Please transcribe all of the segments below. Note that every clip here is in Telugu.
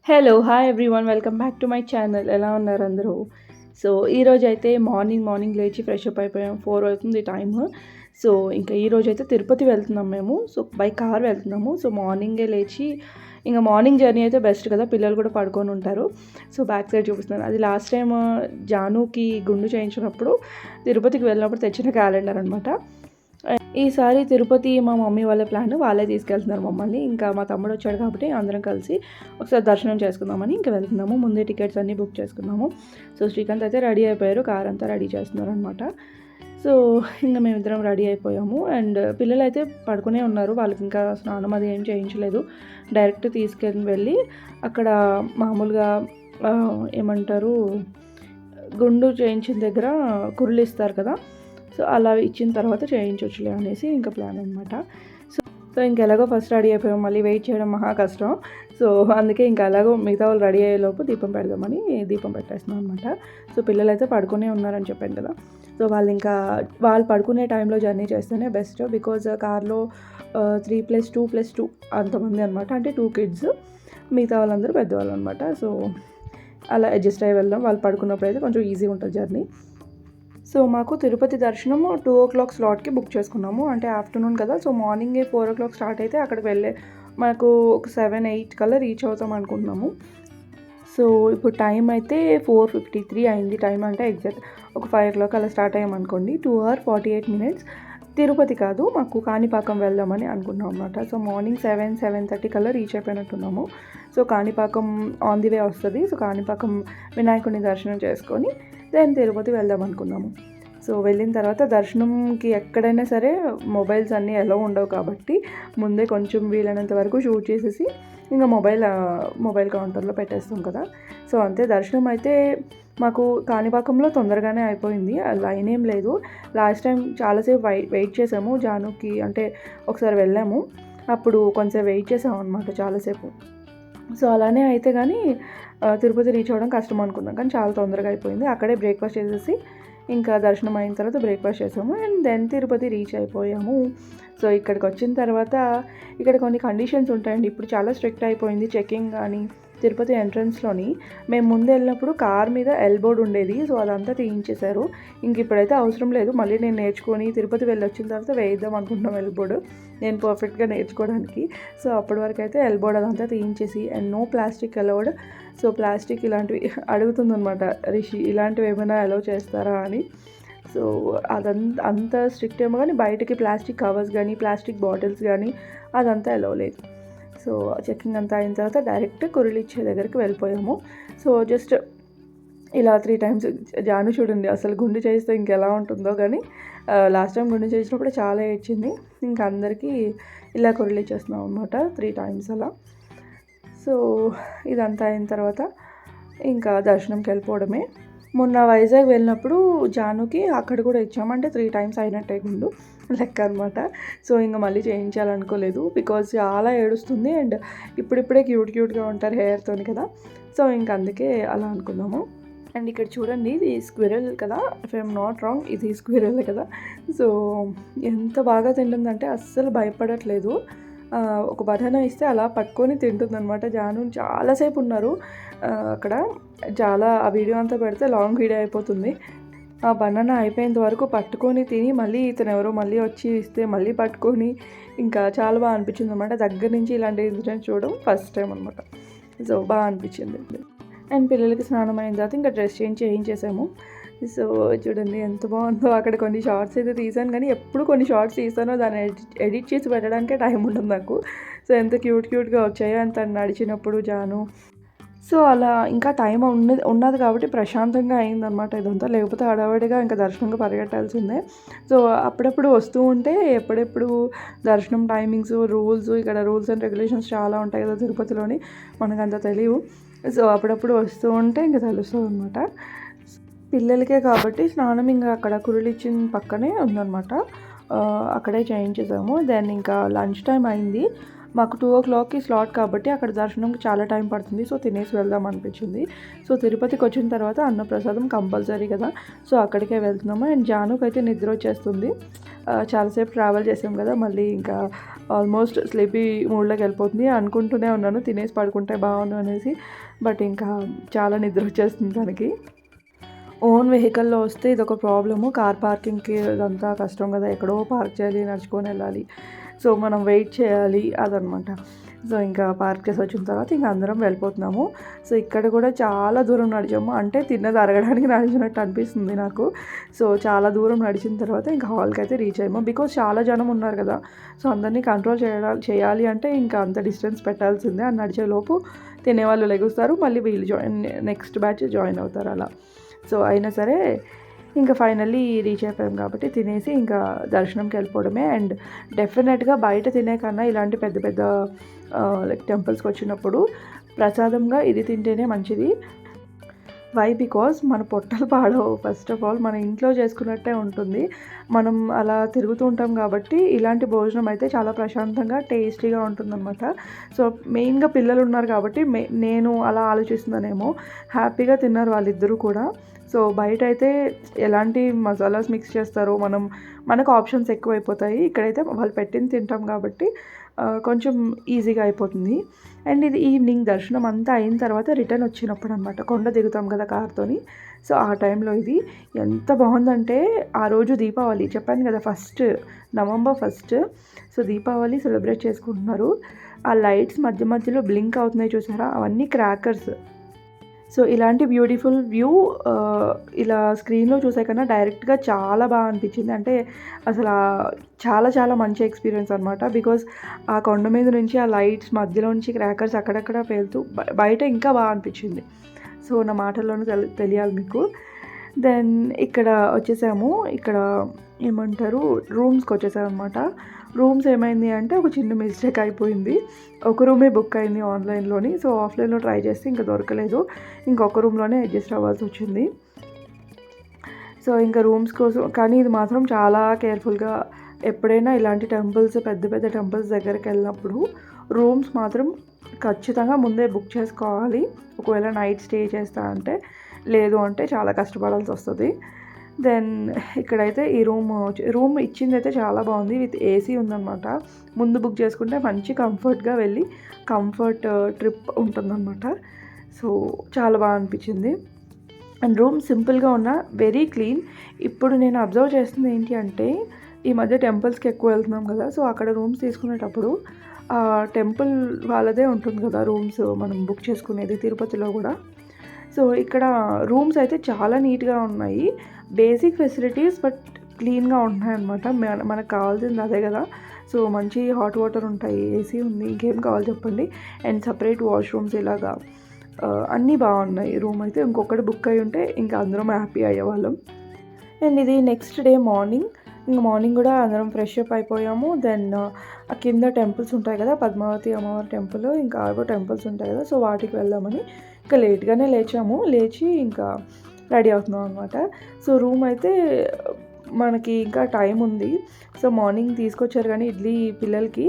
Hello! Hi everyone. Welcome back to my channel. ఎలా ఉన్నారు అందరూ? సో, ఈరోజైతే మార్నింగ్ లేచి ఫ్రెష్ అప్ అయిపోయాం. 4 అవుతుంది టైము. సో, ఇంకా ఈరోజైతే తిరుపతి వెళ్తున్నాం మేము. సో, బై కార్ వెళ్తున్నాము. సో, మార్నింగే లేచి ఇంక మార్నింగ్ జర్నీ అయితే బెస్ట్ కదా! పిల్లలు కూడా పడుకొని ఉంటారు. సో, బ్యాక్ సైడ్ చూపిస్తున్నాను. అది లాస్ట్ టైమ్ జానుకి గుండు చేయించినప్పుడు తిరుపతికి వెళ్ళినప్పుడు తెచ్చిన క్యాలెండర్ అనమాట. ఈసారి తిరుపతి మా మమ్మీ వాళ్ళ ప్లాన్. వాళ్ళే తీసుకెళ్తున్నారు మమ్మల్ని. ఇంకా మా తమ్ముడు వచ్చాడు కాబట్టి అందరం కలిసి ఒకసారి దర్శనం చేసుకుందామని ఇంకా వెళ్తున్నాము. ముందే టికెట్స్ అన్నీ బుక్ చేసుకున్నాము. సో, శ్రీకాంత్ అయితే రెడీ అయిపోయారు. కార్ అంతా రెడీ చేస్తున్నారనమాట. సో, ఇంక మేమిద్దరం రెడీ అయిపోయాము. అండ్ పిల్లలైతే పడుకునే ఉన్నారు. వాళ్ళకి ఇంకా స్నానం అది ఏం చేయించలేదు. డైరెక్ట్ తీసుకెళ్ళి వెళ్ళి అక్కడ మామూలుగా ఏమంటారు, గుండు చేయించిన దగ్గర కురులు ఇస్తారు కదా, సో అలా ఇచ్చిన తర్వాత చేయించవచ్చులే అనేసి ఇంకా ప్లాన్ అనమాట. సో ఇంకెలాగో ఫస్ట్ రెడీ అయిపోయాం. మళ్ళీ వెయిట్ చేయడం మహా కష్టం. సో అందుకే ఇంకా అలాగో మిగతా వాళ్ళు రెడీ అయ్యేలోపు దీపం పెడదామని దీపం పెట్టేస్తున్నాం అనమాట. సో పిల్లలైతే పడుకునే ఉన్నారని చెప్పాను కదా. సో వాళ్ళు పడుకునే టైంలో జర్నీ చేస్తేనే బెస్ట్. బికాజ్ కార్లో 3+2+2 అంతమంది అనమాట. అంటే 2 కిడ్స్, మిగతా వాళ్ళందరూ పెద్దవాళ్ళు అనమాట. సో అలా అడ్జస్ట్ అయ్యి వెళ్దాం. వాళ్ళు పడుకున్నప్పుడు అయితే కొంచెం ఈజీగా ఉంటుంది జర్నీ. సో మాకు తిరుపతి దర్శనం 2:00 స్లాట్కి బుక్ చేసుకున్నాము. అంటే ఆఫ్టర్నూన్ కదా. సో మార్నింగే 4:00 స్టార్ట్ అయితే అక్కడికి మనకు ఒక 7-8 కల్లా రీచ్ అవుతాం అనుకుంటున్నాము. సో ఇప్పుడు టైం అయితే 4:53 అయింది. టైం అంటే ఎగ్జాక్ట్ ఒక 5:00 అలా స్టార్ట్ అయ్యామనుకోండి. 2 hours 48 minutes. తిరుపతి కాదు, మాకు కాణిపాకం వెళ్దామని అనుకున్నాం అనమాట. సో మార్నింగ్ 7-7:30 కల్లా రీచ్ అయిపోయినట్టున్నాము. So Kanipakam on the way వస్తుంది. సో కాణిపాకం వినాయకుడిని దర్శనం చేసుకొని దెన్ తిరుపతి వెళ్దాం అనుకున్నాము. సో వెళ్ళిన తర్వాత దర్శనంకి ఎక్కడైనా సరే మొబైల్స్ అన్నీ ఎలా ఉండవు కాబట్టి ముందే కొంచెం వీలైనంత వరకు షూట్ చేసేసి ఇంకా మొబైల్ కౌంటర్లో పెట్టేస్తాం కదా. సో అంతే. దర్శనం అయితే మాకు కాణిపాకంలో తొందరగానే అయిపోయింది. లైన్ ఏం లేదు. లాస్ట్ టైం చాలాసేపు వెయిట్ చేసాము. జానుకి అంటే ఒకసారి వెళ్ళాము, అప్పుడు కొంచెం వెయిట్ చేసాము అనమాట చాలాసేపు. సో అలానే అయితే కానీ తిరుపతి రీచ్ అవ్వడం కష్టం అనుకున్నాం, కానీ చాలా తొందరగా అయిపోయింది. అక్కడే బ్రేక్ఫాస్ట్ చేసేసి ఇంకా దర్శనం అయిన తర్వాత బ్రేక్ఫాస్ట్ చేసాము అండ్ దెన్ తిరుపతి రీచ్ అయిపోయాము. సో ఇక్కడికి వచ్చిన తర్వాత ఇక్కడ కొన్ని కండిషన్స్ ఉంటాయండి. ఇప్పుడు చాలా స్ట్రిక్ట్ అయిపోయింది చెకింగ్ కానీ. తిరుపతి ఎంట్రన్స్లోని మేము ముందు వెళ్ళినప్పుడు కార్ మీద ఎల్బోర్డ్ ఉండేది. సో అదంతా తీయించేశారు. ఇంక ఇప్పుడైతే అవసరం లేదు. మళ్ళీ నేను నేర్చుకొని తిరుపతి వెళ్ళి వచ్చిన తర్వాత వేయిద్దాం అనుకుంటున్నాం ఎల్బోర్డ్, నేను పర్ఫెక్ట్గా నేర్చుకోవడానికి. సో అప్పటి వరకు అయితే ఎల్బోర్డ్ అదంతా తీయించేసి and no plastic allowed. So plastic ఇలాంటివి అడుగుతుందనమాట రిషి, ఇలాంటివి ఏమైనా అలౌ చేస్తారా అని. సో అంత స్ట్రిక్ట్ ఏమో కానీ బయటకి ప్లాస్టిక్ కవర్స్ కానీ ప్లాస్టిక్ బాటిల్స్ కానీ అదంతా అలౌ లేదు. సో చెకింగ్ అంతా అయిన తర్వాత డైరెక్ట్ కురులు ఇచ్చే దగ్గరికి వెళ్ళిపోయాము. సో జస్ట్ ఇలా 3 times జాను చూడండి అసలు గుండు చేయిస్తే ఇంకెలా ఉంటుందో కానీ, లాస్ట్ టైం గుండు చేసినప్పుడు చాలా ఏడ్చింది. ఇంకా అందరికీ ఇలా కురులు ఇచ్చేస్తున్నాం అనమాట 3 times అలా. సో ఇదంతా అయిన తర్వాత ఇంకా దర్శనంకి వెళ్ళిపోవడమే. మొన్న వైజాగ్ వెళ్ళినప్పుడు జానుకి అక్కడ కూడా ఇచ్చాము. అంటే 3 times అయినట్టే గుండు లెక్క అనమాట. సో ఇంకా మళ్ళీ చేయించాలనుకోలేదు బికాజ్ చాలా ఏడుస్తుంది అండ్ ఇప్పుడిప్పుడే క్యూట్గా ఉంటారు హెయిర్తోని కదా. సో ఇంక అందుకే అలా అనుకున్నాము. అండ్ ఇక్కడ చూడండి, ఇది స్క్విరల్ కదా, ఇఫ్ ఐఎమ్ నాట్ రాంగ్ ఇది స్క్విరల్ కదా. సో ఎంత బాగా తింటుందంటే అస్సలు భయపడట్లేదు. ఒక బనానా ఇస్తే అలా పట్టుకొని తింటుందనమాట. జాను చాలాసేపు ఉన్నారు అక్కడ. ఆ వీడియో అంతా పెడితే లాంగ్ వీడియో అయిపోతుంది. ఆ బనానా అయిపోయేంత వరకు పట్టుకొని తిని మళ్ళీ ఇతను ఎవరో మళ్ళీ వచ్చి ఇస్తే మళ్ళీ పట్టుకొని ఇంకా చాలా బాగా అనిపించింది అనమాట. దగ్గర నుంచి ఇలాంటి ఇన్సిడెంట్స్ చూడడం ఫస్ట్ టైం అనమాట. సో బాగా అనిపించింది. అండ్ పిల్లలకి స్నానం అయిన తర్వాత ఇంకా డ్రెస్ చేయించేసాము. సో చూడండి ఎంత బాగుందో. అక్కడ కొన్ని షార్ట్స్ అయితే తీసాను, కానీ ఎప్పుడు కొన్ని షార్ట్స్ తీసానో దాన్ని ఎడిట్ చేసి పెట్టడానికే టైం ఉండదు నాకు. సో ఎంత క్యూట్గా వచ్చాయో అంత నడిచినప్పుడు జాను. సో అలా ఇంకా టైం ఉన్నది కాబట్టి ప్రశాంతంగా అయిందనమాట ఇదంతా. లేకపోతే హడావిడిగా ఇంకా దర్శనంగా పరిగెట్టాల్సిందే. సో అప్పుడప్పుడు వస్తూ ఉంటే ఎప్పుడెప్పుడు దర్శనం టైమింగ్స్, ఇక్కడ రూల్స్ అండ్ రెగ్యులేషన్స్ చాలా ఉంటాయి కదా తిరుపతిలోని, మనకంత తెలియవు. సో అప్పుడప్పుడు వస్తూ ఉంటే ఇంకా తెలుస్తుంది అనమాట. పిల్లలకే కాబట్టి స్నానం ఇంకా అక్కడ కురులిచ్చిన పక్కనే ఉందన్నమాట. అక్కడే చేయించేసాము. దెన్ ఇంకా లంచ్ టైం అయింది. మాకు 2:00కి స్లాట్ కాబట్టి అక్కడ దర్శనంకి చాలా టైం పడుతుంది. సో తినేసి వెళ్దాం అనిపించింది. సో తిరుపతికి వచ్చిన తర్వాత అన్నప్రసాదం కంపల్సరీ కదా, సో అక్కడికే వెళ్తున్నాము. అండ్ జానుకైతే నిద్ర వచ్చేస్తుంది. చాలాసేపు ట్రావెల్ చేసాం కదా, మళ్ళీ ఇంకా ఆల్మోస్ట్ స్లీపీ మూడ్లోకి వెళ్ళిపోతుంది. అనుకుంటూనే ఉన్నాను తినేసి పడుకుంటే బాగుండు అనేసి, బట్ ఇంకా చాలా నిద్ర వచ్చేస్తుంది తనకి. ఓన్ వెహికల్లో వస్తే ఇదొక ప్రాబ్లము. కార్ పార్కింగ్కి ఇదంతా కష్టం కదా, ఎక్కడో పార్క్ చేయాలి, నడుచుకొని వెళ్ళాలి, సో మనం వెయిట్ చేయాలి అదనమాట. సో ఇంకా పార్క్ చేసి వచ్చిన తర్వాత ఇంకా అందరం వెళ్ళిపోతున్నాము. సో ఇక్కడ కూడా చాలా దూరం నడిచాము, అంటే తిన్నది అరగడానికి నడిచినట్టు అనిపిస్తుంది నాకు. సో చాలా దూరం నడిచిన తర్వాత ఇంకా హాల్కి అయితే రీచ్ అయ్యాము. బికాజ్ చాలా జనం ఉన్నారు కదా, సో అందరినీ కంట్రోల్ చేయాలి అంటే ఇంకా అంత డిస్టెన్స్ పెట్టాల్సిందే. అని నడిచేలోపు తినేవాళ్ళు లెగుస్తారు, మళ్ళీ వీళ్ళు నెక్స్ట్ బ్యాచ్ జాయిన్ అవుతారు అలా. సో అయినా సరే ఇంకా ఫైనల్లీ రీచ్ అయిపోయాం కాబట్టి తినేసి ఇంకా దర్శనంకి వెళ్ళిపోవడమే. అండ్ డెఫినెట్గా బయట తినే కన్నా ఇలాంటి పెద్ద పెద్ద లైక్ టెంపుల్స్కి వచ్చినప్పుడు ప్రసాదంగా ఇది తింటేనే మంచిది. వై? బికాజ్ మన పొట్టలు పాడవు. ఫస్ట్ ఆఫ్ ఆల్ మన ఇంట్లో చేసుకున్నట్టే ఉంటుంది. మనం అలా తిరుగుతూ ఉంటాం కాబట్టి ఇలాంటి భోజనం అయితే చాలా ప్రశాంతంగా టేస్టీగా ఉంటుందన్నమాట. సో మెయిన్గా పిల్లలు ఉన్నారు కాబట్టి నేను అలా ఆలోచిస్తున్నానేమో. హ్యాపీగా తిన్నారు వాళ్ళిద్దరూ కూడా. సో బయట అయితే ఎలాంటి మసాలాస్ మిక్స్ చేస్తారో మనకు ఆప్షన్స్ ఎక్కువైపోతాయి. ఇక్కడైతే వాళ్ళు పెట్టింది తింటాం కాబట్టి కొంచెం ఈజీగా అయిపోతుంది. అండ్ ఇది ఈవినింగ్ దర్శనం అంతా అయిన తర్వాత రిటర్న్ వచ్చినప్పుడు అనమాట, కొండ దిగుతాం కదా కార్తోని. సో ఆ టైంలో ఇది ఎంత బాగుందంటే, ఆ రోజు దీపావళి చెప్పాను కదా, నవంబర్ 1. సో దీపావళి సెలబ్రేట్ చేసుకుంటున్నారు. ఆ లైట్స్ మధ్య మధ్యలో బ్లింక్ అవుతున్నాయి చూసారా, అవన్నీ క్రాకర్స్. సో ఇలాంటి బ్యూటిఫుల్ వ్యూ ఇలా స్క్రీన్లో చూసే కన్నా డైరెక్ట్గా చాలా బాగా అనిపించింది. అంటే అసలు చాలా చాలా మంచి ఎక్స్పీరియన్స్ అనమాట. బికాజ్ ఆ కొండ మీద నుంచి ఆ లైట్స్ మధ్యలోంచి క్రాకర్స్ అక్కడక్కడ పేలుతూ బయట ఇంకా బాగా అనిపించింది. సో నా మాటల్లోనూ తెలియాలి మీకు. దెన్ ఇక్కడ వచ్చేసాము. ఇక్కడ ఏమంటారు, రూమ్స్కి వచ్చేసాము అనమాట. రూమ్స్ ఏమైంది అంటే ఒక చిన్న మిస్టేక్ అయిపోయింది. ఒక రూమే బుక్ అయింది ఆన్లైన్లోని. సో ఆఫ్లైన్లో ట్రై చేస్తే ఇంకా దొరకలేదు. ఇంకొక రూమ్లోనే అడ్జస్ట్ అవ్వాల్సి వచ్చింది. సో ఇంకా రూమ్స్ కోసం, కానీ ఇది మాత్రం చాలా కేర్ఫుల్గా ఎప్పుడైనా ఇలాంటి టెంపుల్స్, పెద్ద పెద్ద టెంపుల్స్ దగ్గరికి వెళ్ళినప్పుడు రూమ్స్ మాత్రం ఖచ్చితంగా ముందే బుక్ చేసుకోవాలి. ఒకవేళ నైట్ స్టే చేస్తా అంటే, లేదు అంటే చాలా కష్టపడాల్సి వస్తుంది. దెన్ ఇక్కడైతే ఈ రూమ్ ఇచ్చింది అయితే చాలా బాగుంది, విత్ ఏసీ ఉందన్నమాట. ముందు బుక్ చేసుకుంటే మంచి కంఫర్ట్గా వెళ్ళి కంఫర్ట్ ట్రిప్ ఉంటుందన్నమాట. సో చాలా బాగా అనిపించింది. అండ్ రూమ్ సింపుల్గా ఉన్న వెరీ క్లీన్. ఇప్పుడు నేను అబ్జర్వ్ చేస్తుంది ఏంటి అంటే, ఈ మధ్య టెంపుల్స్కి ఎక్కువ వెళ్తున్నాం కదా, సో అక్కడ రూమ్స్ తీసుకునేటప్పుడు టెంపుల్ వాళ్ళదే ఉంటుంది కదా రూమ్స్ మనం బుక్ చేసుకునేది, తిరుపతిలో కూడా. సో ఇక్కడ రూమ్స్ అయితే చాలా నీట్గా ఉన్నాయి, బేసిక్ ఫెసిలిటీస్ బట్ క్లీన్గా ఉంటాయి అన్నమాట. మనకు కావాల్సింది అదే కదా. సో మంచి హాట్ వాటర్ ఉంటాయి, ఏసీ ఉంది, ఇంకేం కావాలి చెప్పండి. అండ్ సపరేట్ వాష్రూమ్స్ ఇలాగా అన్నీ బాగున్నాయి. రూమ్ అయితే ఇంకొకటి బుక్ అయి ఉంటే ఇంకా అందరం హ్యాపీ అయ్యేవాళ్ళం. అండ్ ఇది నెక్స్ట్ డే మార్నింగ్. ఇంకా మార్నింగ్ కూడా అందరం ఫ్రెష్ అప్ అయిపోయాము. దెన్ కింద టెంపుల్స్ ఉంటాయి కదా, పద్మావతి అమ్మవారి టెంపుల్, ఇంకా ఆర్గో టెంపుల్స్ ఉంటాయి కదా, సో వాటికి వెళ్దామని ఇంకా లేట్గానే లేచి ఇంకా రెడీ అవుతున్నాం అనమాట. సో రూమ్ అయితే మనకి ఇంకా టైం ఉంది. సో మార్నింగ్ తీసుకొచ్చారు కానీ ఇడ్లీ పిల్లలకి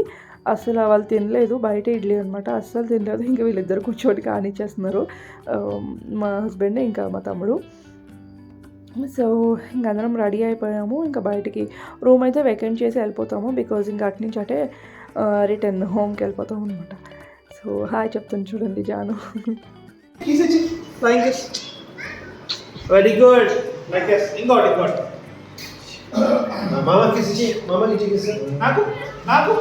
అస్సలు వాళ్ళు తినలేదు, బయట ఇడ్లీ అనమాట, అస్సలు తినలేదు. ఇంకా వీళ్ళిద్దరు కూర్చోటి కానిచ్చేస్తున్నారు, మా హస్బెండ్ ఇంకా మా తమ్ముడు. సో ఇంక అందరం రెడీ అయిపోయాము. ఇంకా బయటికి రూమ్ అయితే వెకెంట్ చేసి వెళ్ళిపోతాము, బికాజ్ ఇంకా అటు నుంచి అంటే రిటర్న్ హోమ్కి వెళ్ళిపోతాం అనమాట. సో హాయ్ చెప్తాను చూడండి జాను. Very good. ఇంకోటి మామకి ఇచ్చి, మామకి ఇచ్చి నాకు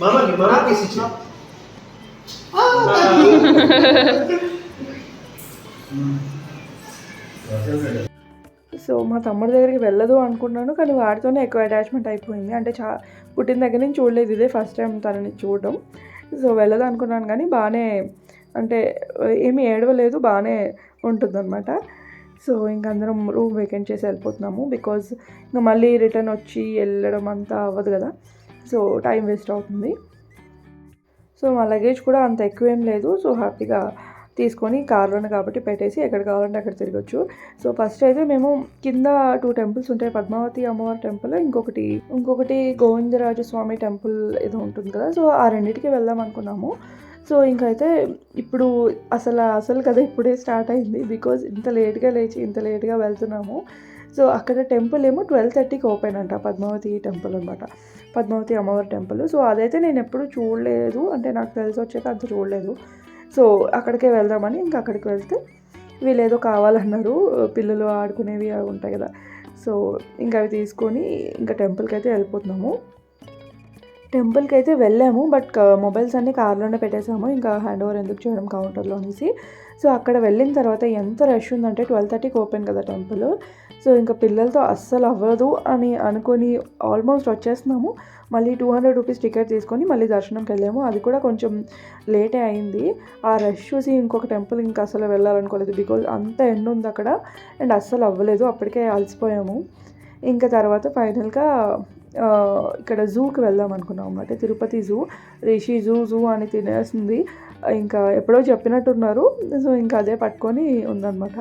మామకి ఇచ్చి. సో మా తమ్ముడి దగ్గరికి వెళ్ళదు అనుకున్నాను, కానీ వాడితోనే ఎక్కువ అటాచ్మెంట్ అయిపోయింది. అంటే పుట్టిన దగ్గర నుంచి చూడలేదు, ఇదే ఫస్ట్ టైం తనని చూడడం. సో వెళ్ళదు అనుకున్నాను కానీ బాగానే, అంటే ఏమీ ఏడవలేదు, బాగానే ఉంటుందన్నమాట. సో ఇంక అందరం రూమ్ వేకెంట్ చేసి వెళ్ళిపోతున్నాము, బికాజ్ ఇంకా మళ్ళీ రిటర్న్ వచ్చి వెళ్ళడం అంతా అవ్వదు కదా, సో టైం వేస్ట్ అవుతుంది. సో మా లగేజ్ కూడా అంత ఎక్కువేం లేదు, సో హ్యాపీగా తీసుకొని కార్లోనే కాబట్టి పెట్టేసి ఎక్కడ కావాలంటే అక్కడ తిరగచ్చు. సో ఫస్ట్ అయితే మేము కింద 2 టెంపుల్స్ ఉంటాయి, పద్మావతి అమ్మవారి టెంపుల్, ఇంకొకటి గోవిందరాజ స్వామి టెంపుల్ ఏదో ఉంటుంది కదా. సో ఆ రెండింటికి వెళ్దాం అనుకున్నాము. సో ఇంకైతే ఇప్పుడు అసలు కదా ఇప్పుడే స్టార్ట్ అయింది, బికాజ్ ఇంత లేట్గా లేచి ఇంత లేట్గా వెళ్తున్నాము. సో అక్కడ టెంపుల్ ఏమో 12:30కి ఓపెన్ అంట, పద్మావతి టెంపుల్ అనమాట, పద్మావతి అమ్మవారి టెంపుల్. సో అదైతే నేను ఎప్పుడు చూడలేదు, అంటే నాకు తెలిసి వచ్చాక అంత చూడలేదు. సో అక్కడికే వెళ్దామని ఇంకా అక్కడికి వెళ్తే వీళ్ళు ఏదో కావాలన్నారు, పిల్లలు ఆడుకునేవి అవి ఉంటాయి కదా. సో ఇంకా అవి తీసుకొని ఇంకా టెంపుల్కి అయితే వెళ్ళిపోతున్నాము. టెంపుల్కి అయితే వెళ్ళాము, బట్ మొబైల్స్ అన్నీ కార్లోనే పెట్టేసాము, ఇంకా హ్యాండ్ ఓవర్ ఎందుకు చేయడం కౌంటర్లో అనేసి. సో అక్కడ వెళ్ళిన తర్వాత ఎంత రష్ ఉందంటే 12:30కి ఓపెన్ కదా టెంపుల్. సో ఇంకా పిల్లలతో అస్సలు అవ్వదు అని అనుకొని ఆల్మోస్ట్ వచ్చేస్తున్నాము. మళ్ళీ 200 రూపీస్ టికెట్ తీసుకొని మళ్ళీ దర్శనంకి వెళ్ళాము. అది కూడా కొంచెం లేటే అయింది. ఆ రష్ చూసి ఇంకొక టెంపుల్ ఇంకా అసలు వెళ్ళాలనుకోలేదు, బికాజ్ అంత ఎండ ఉంది అక్కడ అండ్ అస్సలు అవ్వలేదు, అప్పటికే అలసిపోయాము. ఇంకా తర్వాత ఫైనల్గా ఇక్కడ జూకి వెళ్దాం అనుకున్నాం అన్నమాట, తిరుపతి జూ. రిషి జూ అని తినేస్తుంది, ఇంకా ఎప్పుడో చెప్పినట్టున్నారు. సో ఇంకా అదే పట్టుకొని ఉందన్నమాట.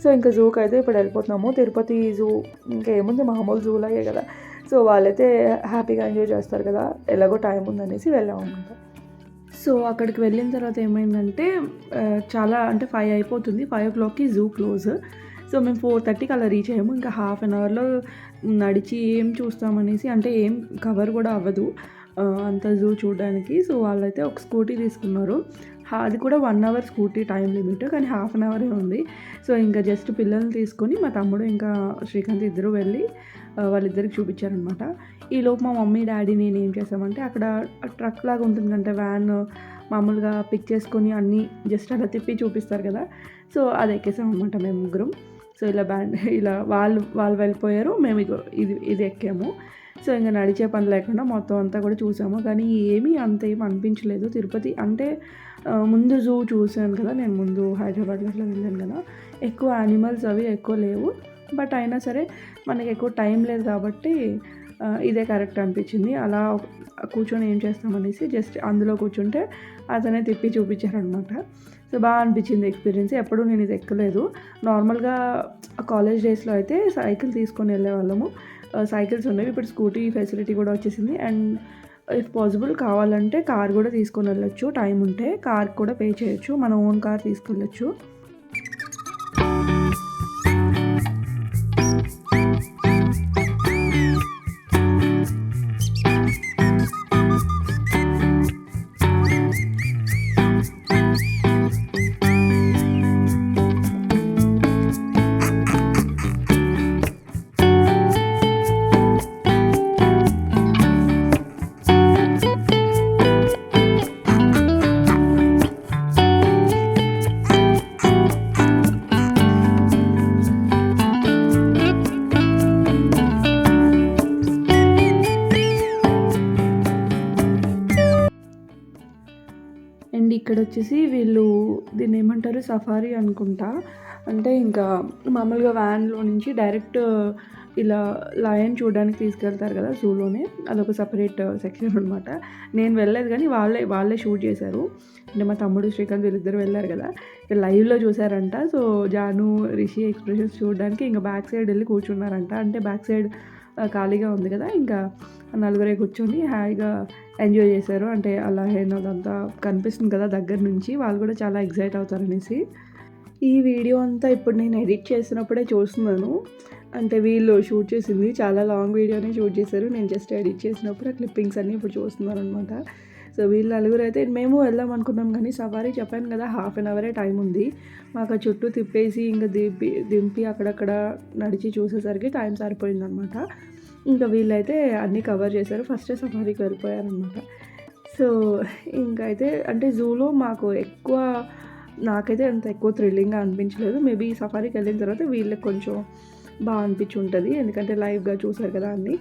సో ఇంకా జూకి అయితే ఇప్పుడు వెళ్ళిపోతున్నాము. తిరుపతి జూ ఇంకా ఏముంది, మామూలు జూలాగే కదా. సో వాళ్ళైతే హ్యాపీగా ఎంజాయ్ చేస్తారు కదా, ఎలాగో టైం ఉందనేసి వెళ్ళాము అనమాట. సో అక్కడికి వెళ్ళిన తర్వాత ఏమైందంటే చాలా అంటే 5 అయిపోతుంది, 5 o'clockకి జూ క్లోజ్. సో మేము 4:30కి అలా రీచ్ అయ్యాము. ఇంకా హాఫ్ అన్ అవర్లో నడిచి ఏం చూస్తామనేసి, అంటే ఏం కవర్ కూడా అవ్వదు అంత జూ చూడడానికి. సో వాళ్ళైతే ఒక స్కూటీ తీసుకున్నారు, అది కూడా 1 hour స్కూటీ టైం లిమిట్, కానీ హాఫ్ అన్ అవరే ఉంది. సో ఇంకా జస్ట్ పిల్లల్ని తీసుకొని మా తమ్ముడు ఇంకా శ్రీకాంత్ ఇద్దరు వెళ్ళి వాళ్ళిద్దరికి చూపించారనమాట. ఈలోపు మా మమ్మీ డాడీ నేను ఏం చేసామంటే, అక్కడ ట్రక్ లాగా ఉంటుంది అంటే వ్యాన్ మామూలుగా పిక్ చేసుకొని అన్నీ జస్ట్ అలా తిప్పి చూపిస్తారు కదా. సో అది ఎక్కేసాం అనమాట మేము ముగ్గురం. సో ఇలా వాళ్ళు వెళ్ళిపోయారు, మేము ఇది ఎక్కాము. సో ఇంకా నడిచే పని లేకుండా మొత్తం అంతా కూడా చూసాము, కానీ ఏమీ అంత ఏమి అనిపించలేదు. తిరుపతి అంటే ముందు జూ చూసాను కదా, నేను ముందు హైదరాబాద్లో అట్లా వెళ్ళాను కదా, ఎక్కువ యానిమల్స్ అవి ఎక్కువ లేవు. బట్ అయినా సరే మనకి ఎక్కువ టైం లేదు కాబట్టి ఇదే కరెక్ట్ అనిపించింది. అలా కూర్చొని ఏం చేస్తామనేసి జస్ట్ అందులో కూర్చుంటే అతనే తిప్పి చూపించారనమాట. సో బాగా అనిపించింది ఎక్స్పీరియన్స్. ఎప్పుడూ నేను ఇది ఎక్కలేదు. నార్మల్గా కాలేజ్ డేస్లో అయితే సైకిల్ తీసుకొని వెళ్ళేవాళ్ళము, సైకిల్స్ ఉండేవి. ఇప్పుడు స్కూటీ ఫెసిలిటీ కూడా వచ్చేసింది. అండ్ ఇఫ్ పాసిబుల్ కావాలంటే కార్ కూడా తీసుకొని వెళ్ళొచ్చు, టైం ఉంటే కార్ కూడా పే చేయొచ్చు, మన ఓన్ కార్ తీసుకెళ్ళొచ్చు. అండ్ ఇక్కడ వచ్చేసి వీళ్ళు దీన్ని ఏమంటారు, సఫారీ అనుకుంటా. అంటే ఇంకా మామూలుగా వ్యాన్లో నుంచి డైరెక్ట్ ఇలా లయన్ చూడడానికి తీసుకెళ్తారు కదా జూలోనే, అదొక సపరేట్ సెక్షన్ అనమాట. నేను వెళ్ళలేదు కానీ వాళ్ళే షూట్ చేశారు. అంటే మా తమ్ముడు శ్రీకాంత్ వీళ్ళిద్దరు వెళ్ళారు కదా, ఇక లైవ్లో చూసారంట. సో జాను రిషి ఎక్స్ప్రెషన్స్ చూడడానికి ఇంకా బ్యాక్ సైడ్ వెళ్ళి కూర్చున్నారంట. అంటే బ్యాక్ సైడ్ ఖాళీగా ఉంది కదా, ఇంకా నలుగురే కూర్చొని హాయిగా ఎంజాయ్ చేశారు. అంటే అలా అదంతా కనిపిస్తుంది కదా దగ్గర నుంచి, వాళ్ళు కూడా చాలా ఎగ్జైట్ అవుతారనేసి. ఈ వీడియో అంతా ఇప్పుడు నేను ఎడిట్ చేసినప్పుడే చూస్తున్నాను. అంటే వీళ్ళు షూట్ చేసింది చాలా లాంగ్ వీడియోనే షూట్ చేశారు, నేను జస్ట్ ఎడిట్ చేసినప్పుడు ఆ క్లిప్పింగ్స్ అన్నీ ఇప్పుడు చూస్తున్నాను అనమాట. సో వీళ్ళు నలుగురు అయితే మేము వెళ్దాం అనుకున్నాం కానీ సఫారీ చెప్పాను కదా హాఫ్ అన్ అవరే టైం ఉంది. మాకు చుట్టూ తిప్పేసి ఇంకా దింపి అక్కడక్కడ నడిచి చూసేసరికి టైం సరిపోయిందనమాట. ఇంకా వీళ్ళైతే అన్నీ కవర్ చేశారు, ఫస్టే సఫారీకి వెళ్ళిపోయారనమాట. సో ఇంకా అయితే అంటే జూలో నాకైతే అంత ఎక్కువ థ్రిల్లింగ్గా అనిపించలేదు. మేబీ సఫారీకి వెళ్ళిన తర్వాత వీళ్ళకి కొంచెం బాగా అనిపించి ఉంటుంది, ఎందుకంటే లైవ్గా చూసారు కదా అన్నీ.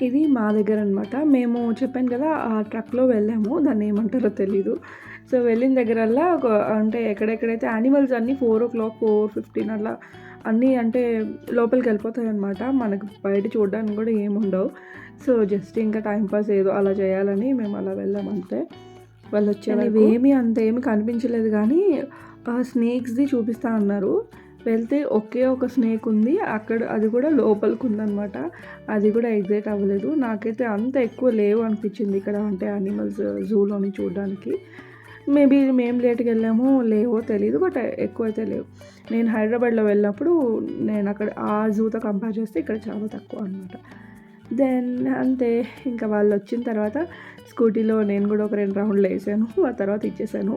ఇది మా దగ్గర అనమాట. మేము చెప్పాను కదా ఆ ట్రక్లో వెళ్ళాము, దాన్ని ఏమంటారో తెలీదు. సో వెళ్ళిన దగ్గరల్లా అంటే ఎక్కడెక్కడైతే యానిమల్స్ అన్నీ 4 o'clock 4:15 అట్లా అన్నీ అంటే లోపలికి వెళ్ళిపోతాయి అనమాట. మనకు బయట చూడడానికి కూడా ఏముండవు. సో జస్ట్ ఇంకా టైంపాస్ ఏదో అలా చేయాలని మేము అలా వెళ్ళాం అంతే. వాళ్ళు వచ్చారు, ఇవేమీ అంతేమీ కనిపించలేదు కానీ స్నేక్స్ది చూపిస్తా అన్నారు. వెళ్తే ఒకే ఒక స్నేక్ ఉంది అక్కడ, అది కూడా లోపలికి ఉందన్నమాట. అది కూడా ఎగ్జైట్ అవ్వలేదు. నాకైతే అంత ఎక్కువ లేవు అనిపించింది ఇక్కడ, అంటే యానిమల్స్ జూలోని చూడడానికి. మేబీ మేము లేట్గా వెళ్ళామో లేవో తెలీదు, బట్ ఎక్కువ అయితే లేవు. నేను హైదరాబాద్లో వెళ్ళినప్పుడు నేను అక్కడ ఆ జూతో కంపేర్ చేస్తే ఇక్కడ చాలా తక్కువ అనమాట. దెన్ అంతే, ఇంకా వాళ్ళు వచ్చిన తర్వాత స్కూటీలో నేను కూడా ఒక 2 రౌండ్లు వేసాను, ఆ తర్వాత ఇచ్చేసాను.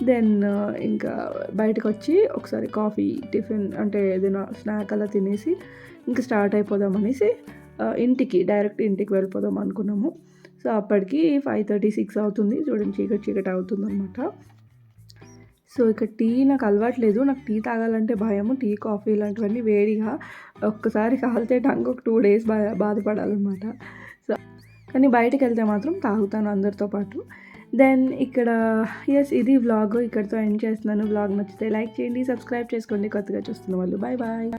దెన్ ఇంకా బయటకు వచ్చి ఒకసారి కాఫీ టిఫిన్ అంటే ఏదైనా స్నాక్ అలా తినేసి ఇంకా స్టార్ట్ అయిపోదాం అనేసి డైరెక్ట్ ఇంటికి వెళ్ళిపోదాం అనుకున్నాము. సో అప్పటికి 5:36 అవుతుంది. చూడండి, చీకటి అవుతుంది అనమాట. సో ఇక టీ నాకు అలవాట్లేదు, నాకు టీ తాగాలంటే భయము. టీ కాఫీ ఇలాంటివన్నీ వేడిగా ఒక్కసారి కాలితే టంగ్ ఒక 2 days బాధపడాలన్నమాట. సో కానీ బయటకు వెళ్తే మాత్రం తాగుతాను అందరితో పాటు. దెన్ ఇక్కడ ఇది వ్లాగ్ ఇక్కడితో ఎండ్ చేస్తున్నాను. వ్లాగ్ నచ్చితే లైక్ చేయండి, సబ్స్క్రైబ్ చేసుకోండి కొత్తగా చూస్తున్న వాళ్ళు. Bye bye.